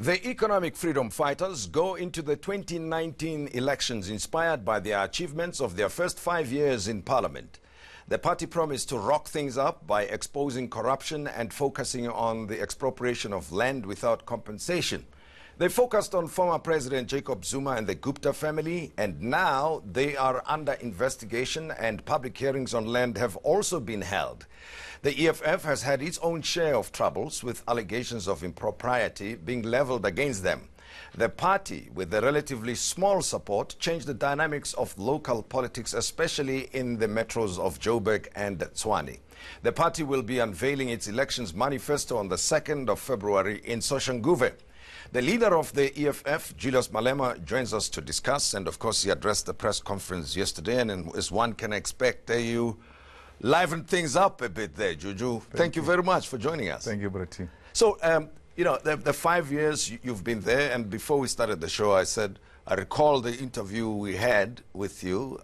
The economic freedom fighters go into the 2019 elections inspired by their achievements of their first 5 years in parliament. The party promised to rock things up by exposing corruption and focusing on the expropriation of land without compensation. They focused on former President Jacob Zuma and the Gupta family, and now they are under investigation and public hearings on land have also been held. The EFF has had its own share of troubles, with allegations of impropriety being leveled against them. The party, with a relatively small support, changed the dynamics of local politics, especially in the metros of Joburg and Tshwane. The party will be unveiling its elections manifesto on the 2nd of February in Soshanguve. The leader of the EFF, Julius Malema, joins us to discuss, and of course he addressed the press conference yesterday, and as one can expect, you livened things up a bit there, Juju. Thank you very much for joining us. Thank you, Brati. So, you know, the 5 years you've been there, and before we started the show, I said, I recall the interview we had with you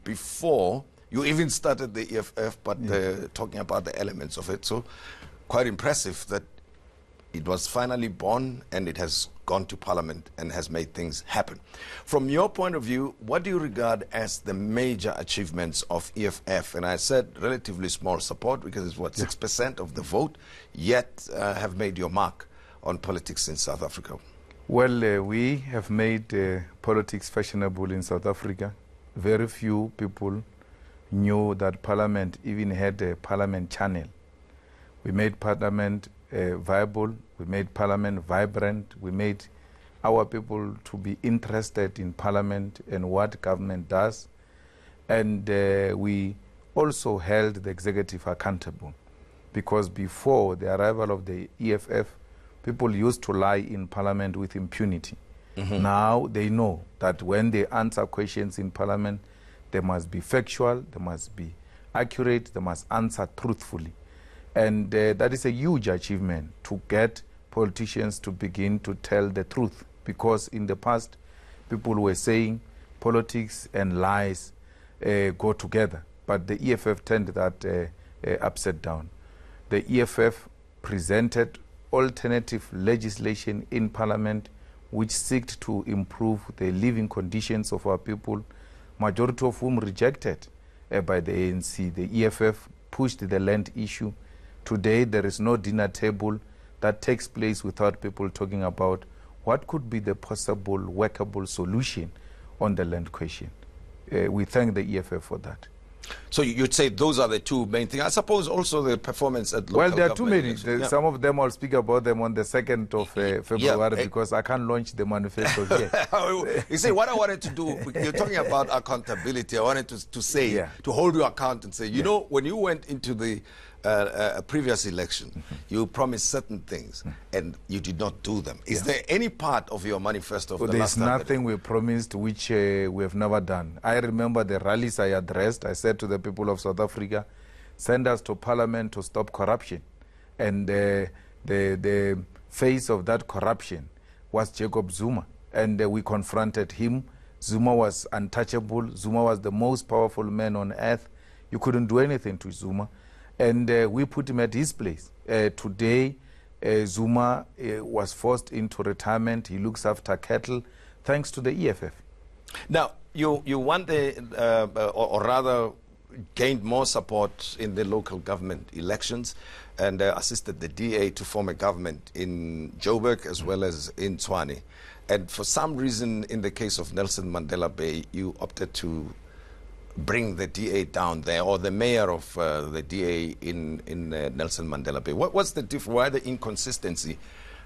before you even started the EFF, but talking about the elements of it. So, quite impressive that it was finally born and it has gone to Parliament and has made things happen. From your point of view, what do you regard as the major achievements of EFF? And I said relatively small support because it's what, 6% of the vote, yet have made your mark on politics in South Africa. Well, we have made politics fashionable in South Africa. Very few people knew that Parliament even had a Parliament channel. We made Parliament viable, we made Parliament vibrant, we made our people to be interested in Parliament and what government does, and we also held the executive accountable, because before the arrival of the EFF, people used to lie in Parliament with impunity. Now they know that when they answer questions in Parliament, they must be factual, they must be accurate, they must answer truthfully. And that is a huge achievement, to get politicians to begin to tell the truth. Because in the past, people were saying politics and lies go together. But the EFF turned that upside down. The EFF presented alternative legislation in Parliament which sought to improve the living conditions of our people, majority of whom rejected by the ANC. The EFF pushed the land issue. Today, there is no dinner table that takes place without people talking about what could be the possible workable solution on the land question. We thank the EFF for that. So you'd say those are the two main things. I suppose also the performance at local Well, there are too many. Yeah. Some of them I'll speak about them on the 2nd of February because I can't launch the manifesto here. You see, what I wanted to do, you're talking about accountability. I wanted to say, to hold you account and say, you know, when you went into the previous election, you promised certain things and you did not do them. Is there any part of your manifesto of the last time? There's nothing we promised which we have never done. I remember the rallies I addressed. I said to the people of South Africa, send us to Parliament to stop corruption. And the face of that corruption was Jacob Zuma. And we confronted him. Zuma was untouchable. Zuma was the most powerful man on earth. You couldn't do anything to Zuma. And we put him at his place. Today, Zuma was forced into retirement. He looks after cattle, thanks to the EFF. Now, you want or rather gained more support in the local government elections and assisted the DA to form a government in Joburg as well as in Tshwane. And for some reason, in the case of Nelson Mandela Bay, you opted to bring the DA down there, or the mayor of the DA in Nelson Mandela Bay. What's the difference? Why the inconsistency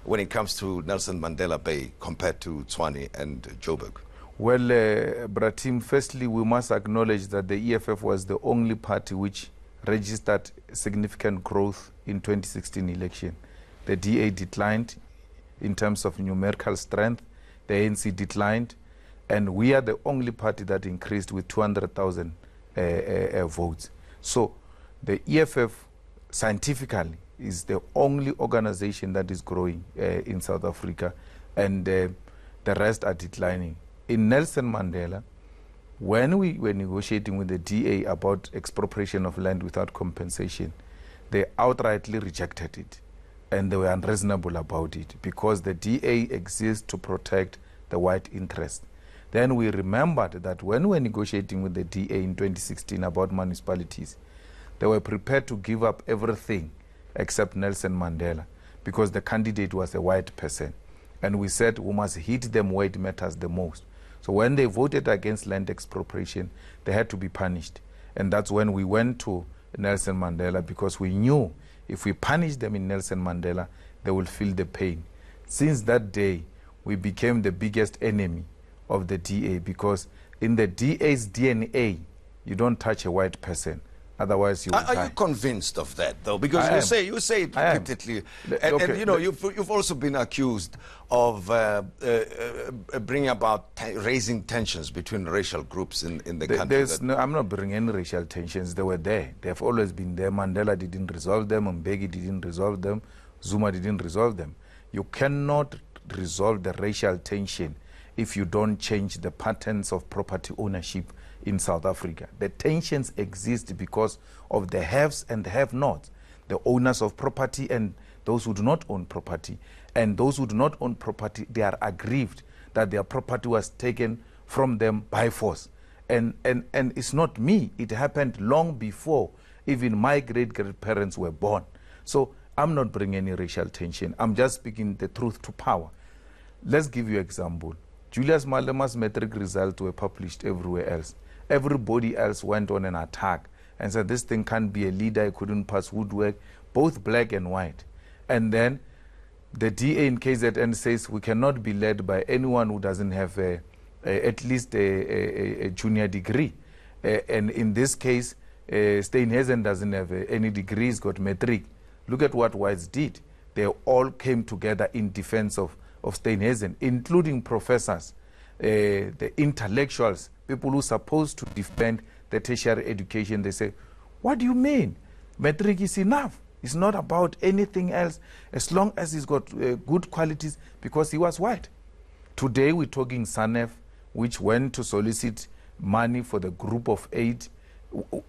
when it comes to Nelson Mandela Bay compared to Tshwane and Joburg? Well, Bratim, firstly, we must acknowledge that the EFF was the only party which registered significant growth in 2016 election. The DA declined in terms of numerical strength. The ANC declined. And we are the only party that increased with 200,000 votes. So the EFF scientifically is the only organization that is growing in South Africa, and the rest are declining. In Nelson Mandela, when we were negotiating with the DA about expropriation of land without compensation, they outrightly rejected it. and they were unreasonable about it because the DA exists to protect the white interest. Then we remembered that when we were negotiating with the DA in 2016 about municipalities, they were prepared to give up everything except Nelson Mandela because the candidate was a white person. And we said we must hit them where it matters the most. So when they voted against land expropriation, they had to be punished. And that's when we went to Nelson Mandela because we knew if we punish them in Nelson Mandela, they will feel the pain. Since that day, we became the biggest enemy of the DA because in the DA's DNA, you don't touch a white person. Otherwise, you will die. Are you convinced of that, though? Because you say it repeatedly, and you know you've also been accused of bringing about raising tensions between racial groups in the country. I'm not bringing any racial tensions. They were there. They've always been there. Mandela didn't resolve them. Mbeki didn't resolve them. Zuma didn't resolve them. You cannot resolve the racial tension if you don't change the patterns of property ownership in South Africa. The tensions exist because of the haves and the have-nots, the owners of property and those who do not own property. And those who do not own property, they are aggrieved that their property was taken from them by force. And it's not me. It happened long before even my great-grandparents were born. So I'm not bringing any racial tension. I'm just speaking the truth to power. Let's give you an example. Julius Malema's matric results were published everywhere else. Everybody else went on an attack and said this thing can't be a leader, it couldn't pass woodwork, both black and white. And then the DA in KZN says we cannot be led by anyone who doesn't have at least a junior degree. And in this case, Steenhuisen doesn't have any degrees, got matric. Look at what whites did. They all came together in defense of Steenhuisen, including professors, the intellectuals, people who are supposed to defend the tertiary education. They say, what do you mean? Matric is enough. It's not about anything else as long as he's got good qualities because he was white. Today we're talking SANEF, which went to solicit money for the group of 8,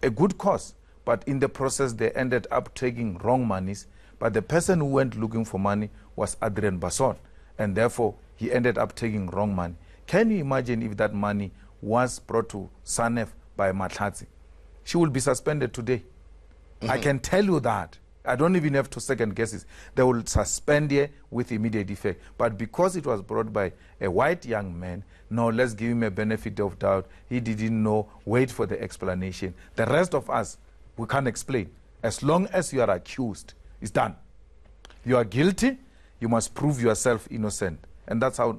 a good cause. But in the process, they ended up taking wrong monies. But the person who went looking for money was Adrian Basson. And therefore, he ended up taking wrong money. Can you imagine if that money was brought to SANEF by Mahlatsi? She will be suspended today. I can tell you that. I don't even have to second guess it. They will suspend her with immediate effect. But because it was brought by a white young man, no, let's give him a benefit of doubt. He didn't know. Wait for the explanation. The rest of us, we can't explain. As long as you are accused, it's done. You are guilty, you must prove yourself innocent. And that's how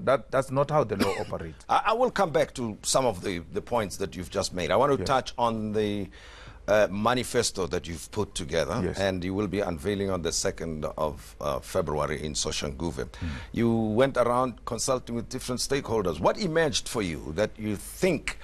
that's not how the law operates. I will come back to some of the points that you've just made. I want to touch on the manifesto that you've put together, and you will be unveiling on the 2nd of February in Soshanguve. You went around consulting with different stakeholders. What emerged for you that you think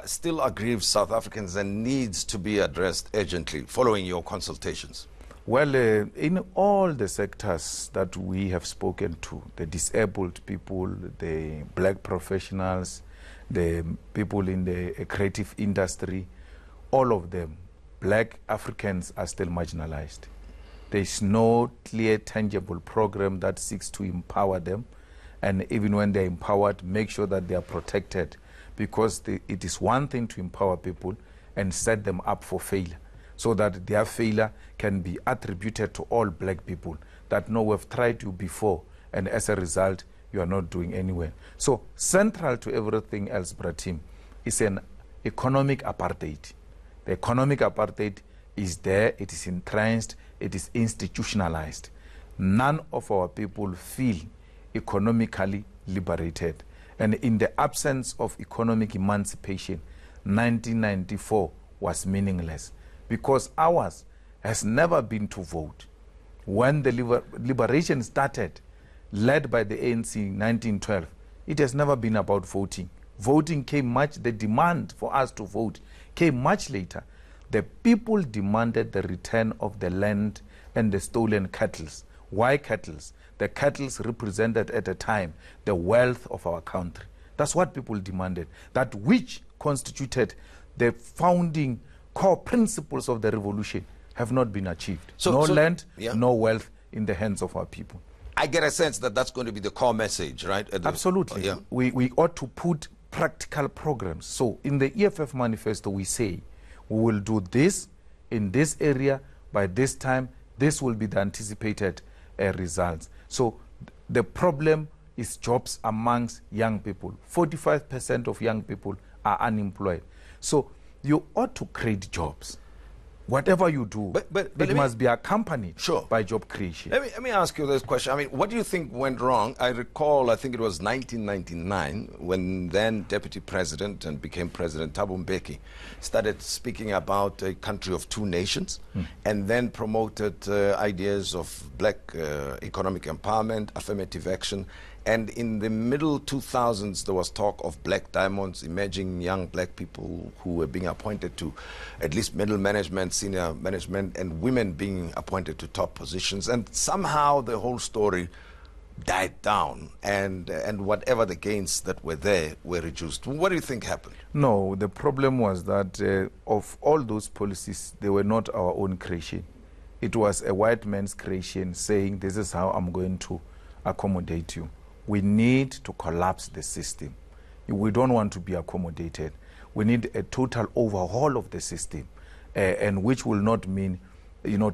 still aggrieves South Africans and needs to be addressed urgently following your consultations? Well, in all the sectors that we have spoken to, the disabled people, the black professionals, the people in the creative industry, all of them, black Africans are still marginalized. There is no clear, tangible program that seeks to empower them. And even when they're empowered, make sure that they are protected, because it is one thing to empower people and set them up for failure, so that their failure can be attributed to all black people, that no, we've tried you before, and as a result, you are not doing anywhere. So central to everything else, Bratim, is an economic apartheid. The economic apartheid is there, it is entrenched, it is institutionalized. None of our people feel economically liberated. And in the absence of economic emancipation, 1994 was meaningless, because ours has never been to vote. When the liberation started, led by the ANC in 1912, it has never been about voting. Voting came the demand for us to vote came much later. The people demanded the return of the land and the stolen cattle. Why cattle? The cattle represented at the time the wealth of our country. That's what people demanded, that which constituted the founding core principles of the revolution have not been achieved. No land, no wealth in the hands of our people. I get a sense that that's going to be the core message, right? Absolutely. Yeah. We ought to put practical programs. So in the EFF manifesto, we say we will do this in this area by this time. This will be the anticipated results. So the problem is jobs amongst young people. 45% of young people are unemployed. So you ought to create jobs. Whatever you do, but it must be accompanied by job creation. Let me ask you this question. I mean, what do you think went wrong? I recall, I think it was 1999, when then Deputy President and became President Thabo Mbeki started speaking about a country of two nations, and then promoted ideas of black economic empowerment, affirmative action. And in the middle 2000s, there was talk of black diamonds, emerging young black people who were being appointed to at least middle management, senior management, and women being appointed to top positions. And somehow the whole story died down, and whatever the gains that were there were reduced. What do you think happened? No, the problem was that of all those policies, they were not our own creation. It was a white man's creation saying, this is how I'm going to accommodate you. We need to collapse the system. We don't want to be accommodated. We need a total overhaul of the system, and which will not mean,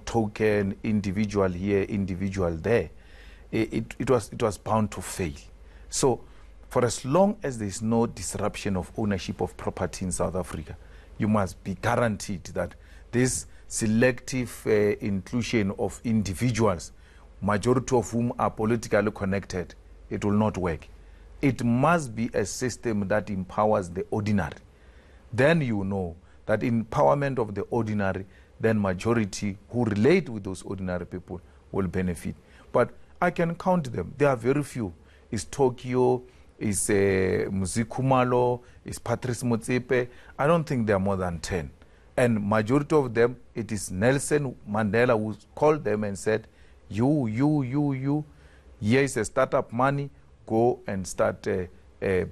token, individual here, individual there. It was bound to fail. So for as long as there is no disruption of ownership of property in South Africa, you must be guaranteed that this selective inclusion of individuals, majority of whom are politically connected, it will not work. It must be a system that empowers the ordinary. Then you know that empowerment of the ordinary, then majority who relate with those ordinary people will benefit. But I can count them. There are very few. It's Tokyo, it's Muzikumalo, it's Patrice Motsepe. I don't think there are more than 10. And majority of them, it is Nelson Mandela who called them and said, you, here is a startup money, go and start a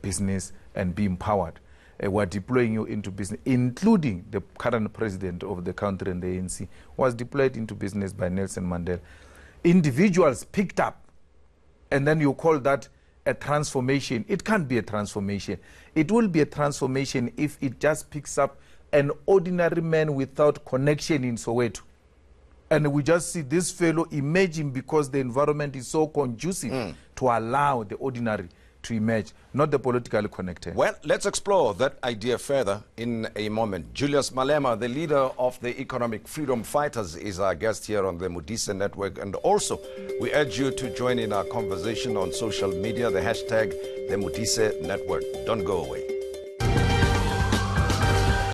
business and be empowered. We're deploying you into business, including the current president of the country and the ANC was deployed into business by Nelson Mandela. Individuals picked up, and then you call that a transformation. It can't be a transformation. It will be a transformation if it just picks up an ordinary man without connection in Soweto. And we just see this fellow emerging because the environment is so conducive to allow the ordinary to emerge, not the politically connected. Well, let's explore that idea further in a moment. Julius Malema, the leader of the Economic Freedom Fighters, is our guest here on the Modise Network. And also, we urge you to join in our conversation on social media, the hashtag the Modise Network. Don't go away.